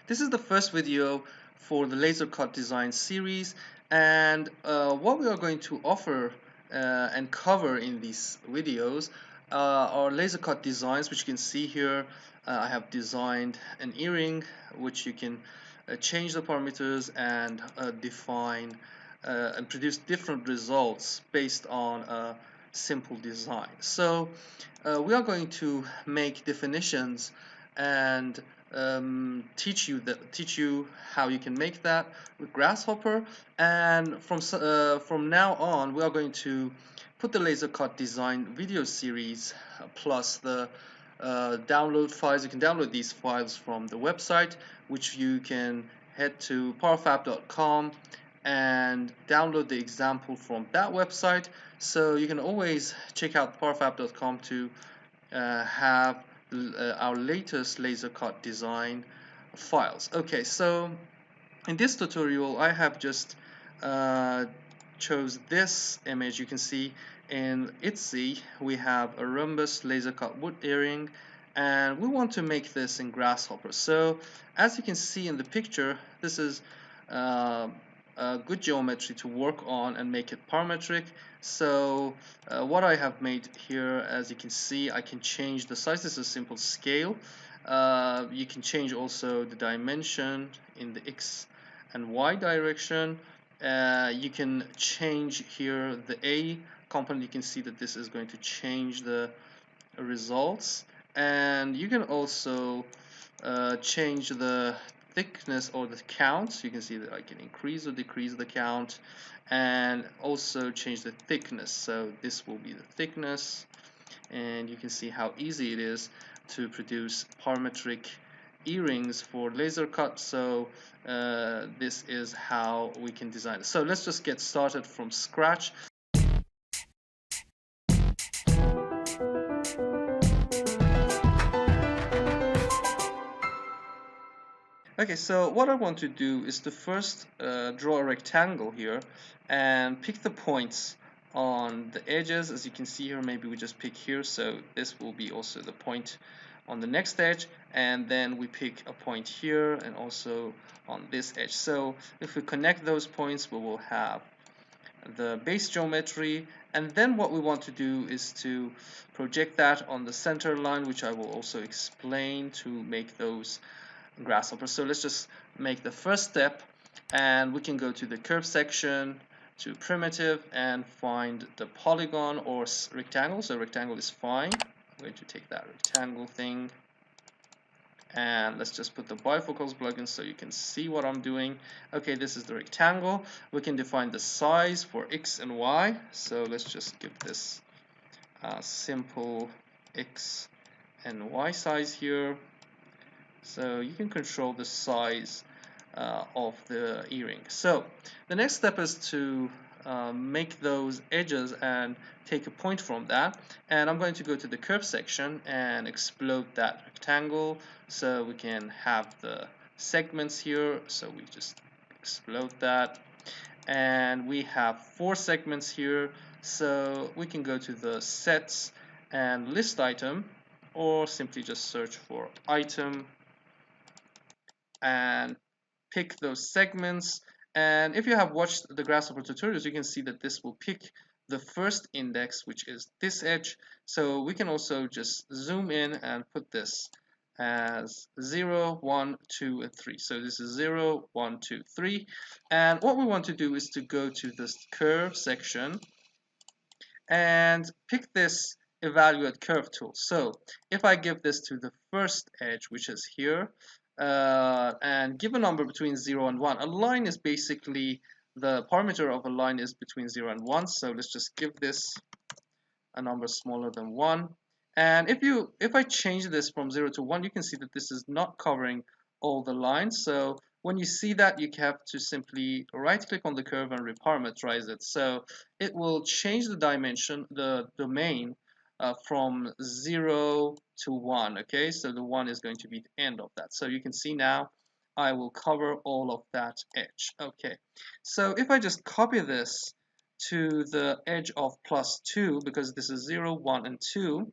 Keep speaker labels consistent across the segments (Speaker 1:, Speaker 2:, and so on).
Speaker 1: This is the first video for the laser cut design series, and what we are going to offer and cover in these videos are laser cut designs, which you can see here. I have designed an earring which you can change the parameters and define and produce different results based on a simple design. So we are going to make definitions and teach you how you can make that with Grasshopper. And from now on, we are going to put the laser cut design video series plus the download files. You can download these files from the website, which you can head to powerfab.com and download the example from that website. So you can always check out powerfab.com to have our latest laser cut design files. Okay, so in this tutorial I have just chose this image. You can see in Etsy we have a rhombus laser cut wood earring, and we want to make this in Grasshopper. So as you can see in the picture, this is a good geometry to work on and make it parametric. So what I have made here, as you can see, I can change the size. This is a simple scale. You can change also the dimension in the X and Y direction. You can change here the A component. You can see that this is going to change the results, and you can also change the thickness or the count. You can see that I can increase or decrease the count and also change the thickness. So this will be the thickness, and you can see how easy it is to produce parametric earrings for laser cut. So this is how we can design it. So let's just get started from scratch. Okay, so what I want to do is to first draw a rectangle here and pick the points on the edges. As you can see here, maybe we just pick here, so this will be also the point on the next edge, and then we pick a point here and also on this edge. So if we connect those points, we will have the base geometry, and then what we want to do is to project that on the center line, which I will also explain to make those Grasshopper. So let's just make the first step, and we can go to the curve section, to primitive, and find the polygon or rectangle. So rectangle is fine. I'm going to take that rectangle thing, and let's just put the bifocals plugin so you can see what I'm doing. Okay, this is the rectangle. We can define the size for X and Y. So let's just give this simple X and Y size here. So you can control the size of the earring. So the next step is to make those edges and take a point from that. And I'm going to go to the curve section and explode that rectangle so we can have the segments here. So we just explode that. And we have 4 segments here. So we can go to the sets and list item, or simply just search for item and pick those segments. And if you have watched the Grasshopper tutorials, you can see that this will pick the first index, which is this edge. So we can also just zoom in and put this as 0, 1, 2, and 3. So this is 0, 1, 2, 3. And what we want to do is to go to this curve section and pick this evaluate curve tool. So if I give this to the first edge, which is here, and give a number between 0 and 1. A line is basically, the parameter of a line is between 0 and 1. So let's just give this a number smaller than 1. And if I change this from 0 to 1, you can see that this is not covering all the lines. So when you see that, you have to simply right click on the curve and reparameterize it. So it will change the dimension, the domain, from 0 to 1. Okay, so the 1 is going to be the end of that. So you can see now I will cover all of that edge. Okay, so if I just copy this to the edge of +2, because this is 0, 1, and 2,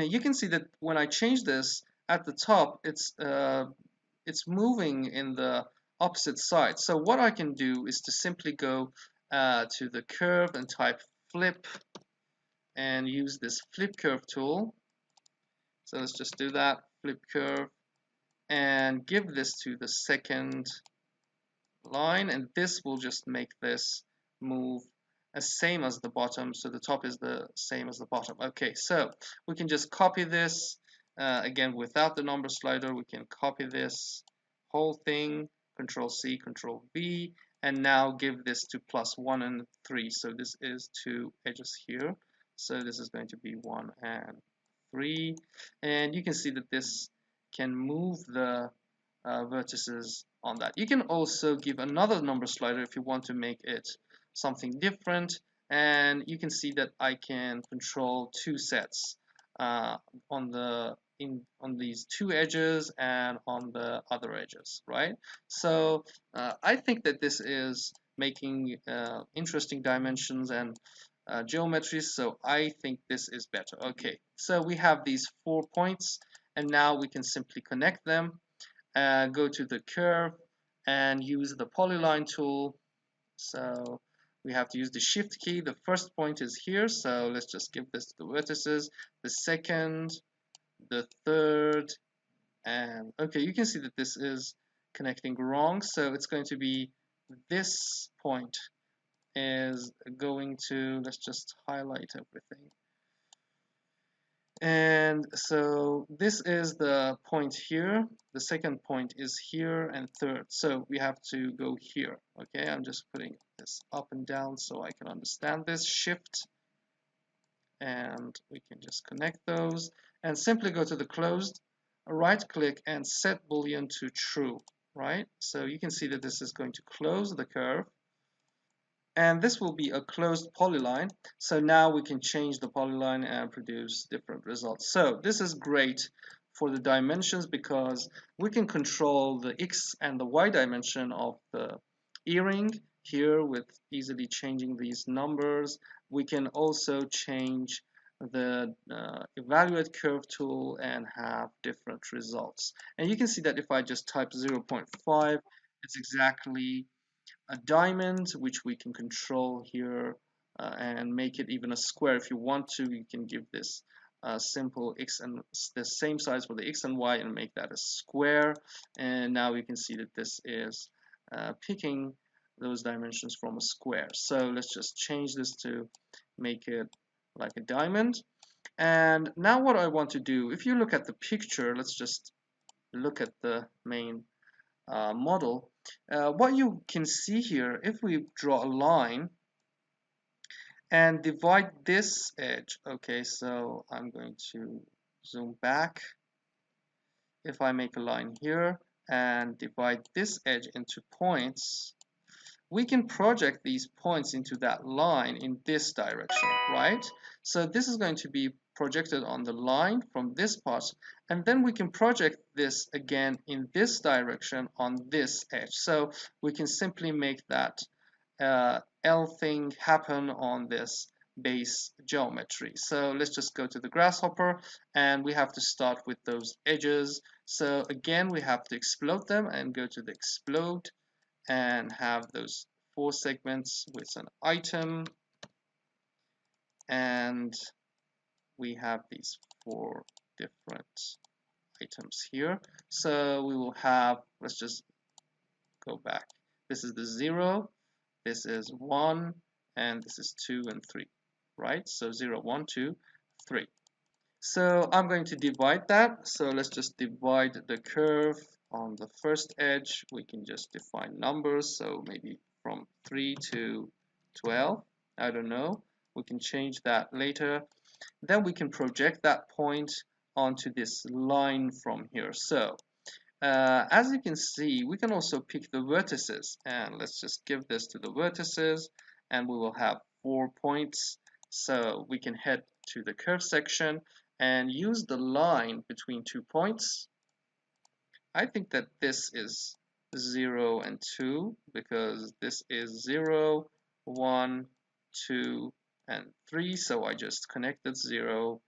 Speaker 1: you can see that when I change this, at the top, it's moving in the opposite side. So what I can do is to simply go to the curve and type flip and use this flip curve tool. So let's just do that, flip curve, and give this to the second line, and this will just make this move as same as the bottom, so the top is the same as the bottom. Okay, so we can just copy this again without the number slider. We can copy this whole thing, Control C, Control V, and now give this to +1 and 3. So this is 2 edges here, so this is going to be 1 and 3, and you can see that this can move the vertices on that. You can also give another number slider if you want to make it something different, and you can see that I can control 2 sets on these 2 edges and on the other edges, right? So I think that this is making interesting dimensions and geometries, so I think this is better. Okay, so we have these 4 points, and now we can simply connect them. Go to the curve and use the polyline tool. So we have to use the shift key. The first point is here, so let's just give this to the vertices. The second, the third, and okay, you can see that this is connecting wrong, so it's going to be this point is going to, let's just highlight everything. And so this is the point here, the second point is here, and third, so we have to go here. Okay, I'm just putting this up and down so I can understand this. Shift, and we can just connect those and simply go to the closed, right click and set boolean to true, right? So you can see that this is going to close the curve, and this will be a closed polyline. So now we can change the polyline and produce different results. So this is great for the dimensions because we can control the X and the Y dimension of the earring here with easily changing these numbers. We can also change the evaluate curve tool and have different results. And you can see that if I just type 0.5, it's exactly a diamond, which we can control here and make it even a square if you want to. You can give this simple x and the same size for the x and y and make that a square, and now you can see that this is picking those dimensions from a square. So let's just change this to make it like a diamond. And now what I want to do, if you look at the picture, let's just look at the main model. What you can see here, if we draw a line and divide this edge, okay, so I'm going to zoom back. If I make a line here and divide this edge into points, we can project these points into that line in this direction, right? So this is going to be projected on the line from this part, and then we can project this again in this direction on this edge. So we can simply make that L thing happen on this base geometry. So let's just go to the Grasshopper, and we have to start with those edges. So again, we have to explode them and go to the explode and have those 4 segments with an item, and we have these 4 different items here. So we will have, let's just go back. This is the 0, this is 1, and this is 2 and 3, right? So 0, 1, 2, 3. So I'm going to divide that. So let's just divide the curve on the first edge. We can just define numbers. So maybe from 3 to 12. I don't know. We can change that later. Then we can project that point onto this line from here. So as you can see, we can also pick the vertices, and let's just give this to the vertices, and we will have 4 points. So we can head to the curve section and use the line between 2 points. I think that this is 0 and 2 because this is 0, 1, 2, and 3. So I just connected 0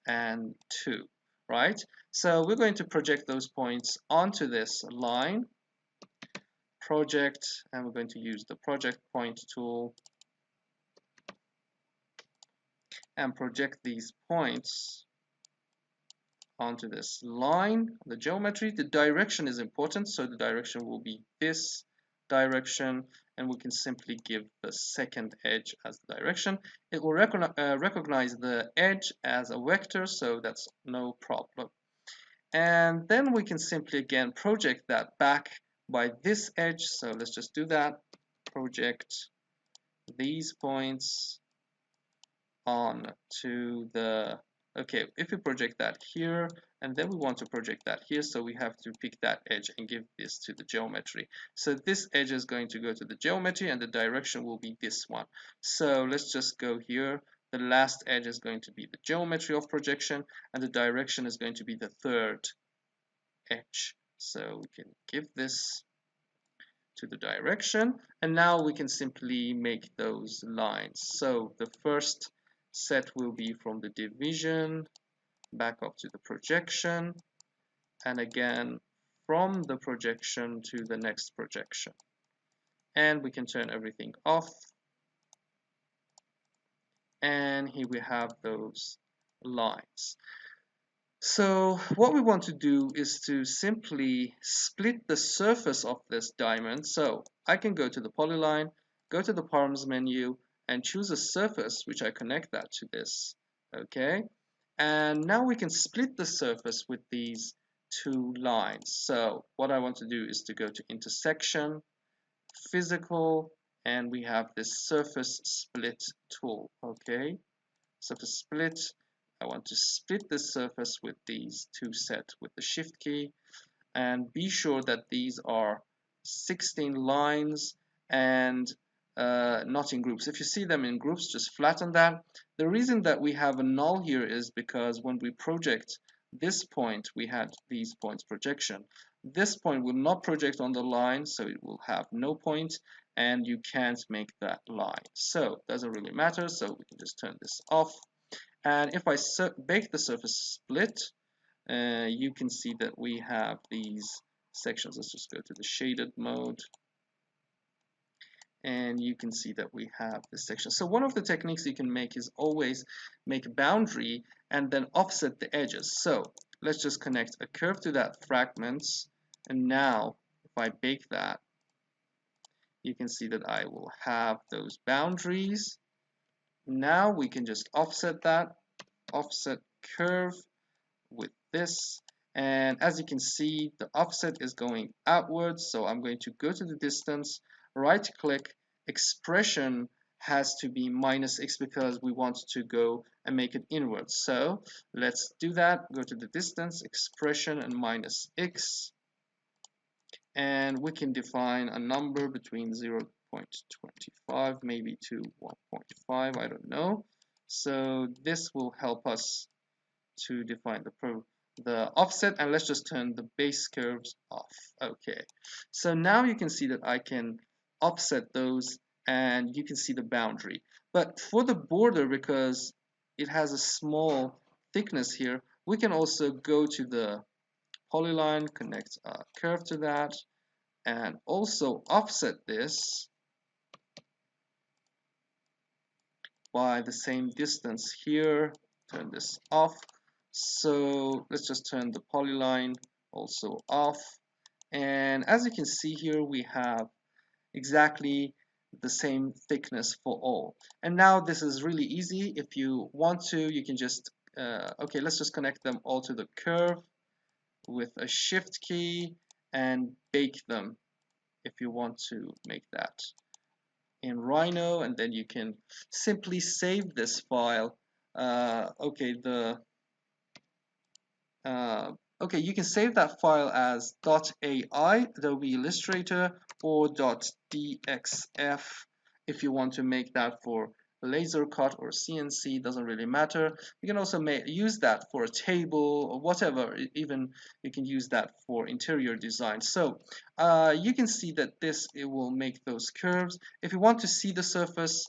Speaker 1: and 2. right? So we're going to project those points onto this line, project, and we're going to use the project point tool and project these points onto this line, the geometry. The direction is important, so the direction will be this direction, and we can simply give the second edge as the direction. It will recognize the edge as a vector, so that's no problem. And then we can simply again project that back by this edge. So let's just do that. Project these points on to the, okay, if we project that here and then we want to project that here, so we have to pick that edge and give this to the geometry. So this edge is going to go to the geometry and the direction will be this one. So let's just go here. The last edge is going to be the geometry of projection and the direction is going to be the third edge. So we can give this to the direction, and now we can simply make those lines. So the first set will be from the division back up to the projection, and again from the projection to the next projection. And we can turn everything off, and here we have those lines. So what we want to do is to simply split the surface of this diamond. So I can go to the polyline, go to the params menu, and choose a surface which I connect that to this. Okay, and now we can split the surface with these two lines. So what I want to do is to go to intersection, physical, and we have this surface split tool. Okay, surface split. I want to split this surface with these two set with the shift key, and be sure that these are 16 lines and not in groups. If you see them in groups, just flatten that. The reason that we have a null here is because when we project this point, we had these points projection. This point will not project on the line, so it will have no point, and you can't make that line. So it doesn't really matter, so we can just turn this off. And if I bake the surface split, you can see that we have these sections. Let's just go to the shaded mode. And you can see that we have this section. So one of the techniques you can make is always make a boundary and then offset the edges. So let's just connect a curve to that fragments. And now if I bake that, you can see that I will have those boundaries. Now we can just offset that, offset curve with this, and as you can see the offset is going outwards, so I'm going to go to the distance, right click, expression has to be -x because we want to go and make it inwards. So let's do that. Go to the distance, expression, and -x, and we can define a number between 0.25 maybe to 1.5, I don't know. So this will help us to define the offset, and let's just turn the base curves off. Okay, so now you can see that I can offset those and you can see the boundary. But for the border, because it has a small thickness here, we can also go to the polyline, connect a curve to that, and also offset this by the same distance here. Turn this off. So let's just turn the polyline also off. And as you can see here, we have exactly the same thickness for all. And now this is really easy. If you want to, you can just, okay, let's just connect them all to the curve with a shift key and bake them if you want to make that in Rhino, and then you can simply save this file. Okay, okay, you can save that file as .ai, Adobe Illustrator, or .dxf if you want to make that for laser cut or CNC, doesn't really matter. You can also use that for a table or whatever, even you can use that for interior design. So you can see that it will make those curves. If you want to see the surface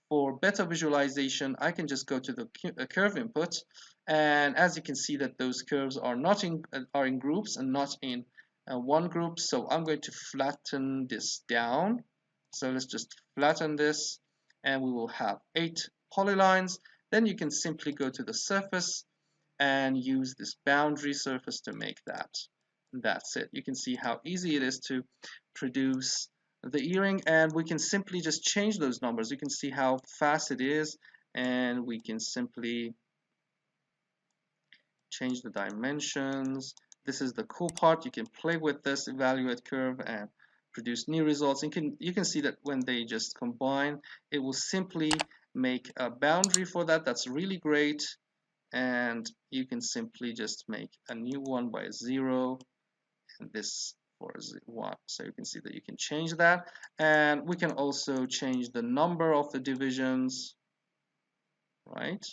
Speaker 1: for better visualization, I can just go to the curve input, And as you can see that those curves are not in are in groups and not in one group. So I'm going to flatten this down. So let's just flatten this, and we will have 8 polylines. Then you can simply go to the surface and use this boundary surface to make that. And that's it. You can see how easy it is to produce the earring, and we can simply just change those numbers. You can see how fast it is, and we can simply change the dimensions. This is the cool part. You can play with this evaluate curve and produce new results. You can see that when they just combine, it will simply make a boundary for that. That's really great. And you can simply just make a new one by 0 and this for 1. So you can see that you can change that, and we can also change the number of the divisions, right?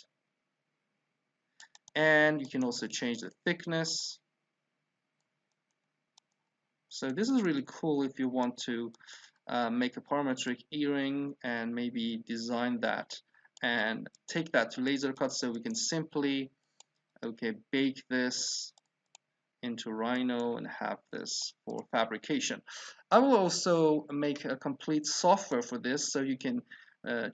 Speaker 1: And you can also change the thickness. So this is really cool if you want to make a parametric earring and maybe design that and take that to laser cut. So we can simply bake this into Rhino and have this for fabrication. I will also make a complete software for this, so you can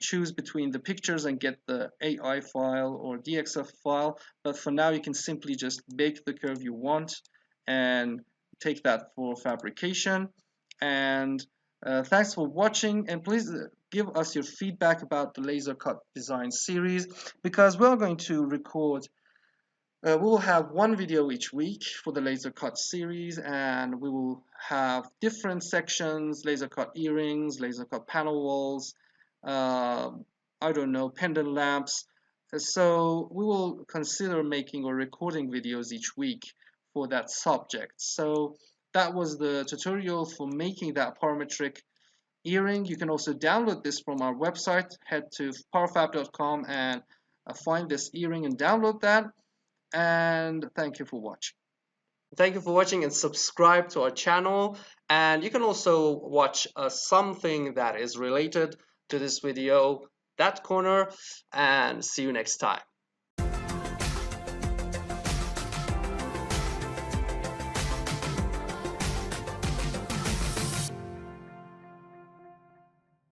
Speaker 1: choose between the pictures and get the AI file or DXF file, but for now you can simply just bake the curve you want and take that for fabrication. And thanks for watching, and please give us your feedback about the laser cut design series, because we're going to record we will have one video each week for the laser cut series, and we will have different sections: laser cut earrings, laser cut panel walls, I don't know, pendant lamps. So we will consider making or recording videos each week for that subject. So that was the tutorial for making that parametric earring. You can also download this from our website. Head to powerfab.com and find this earring and download that. And thank you for watching. Thank you for watching, and subscribe to our channel. And you can also watch something that is related to this video, that corner, and see you next time.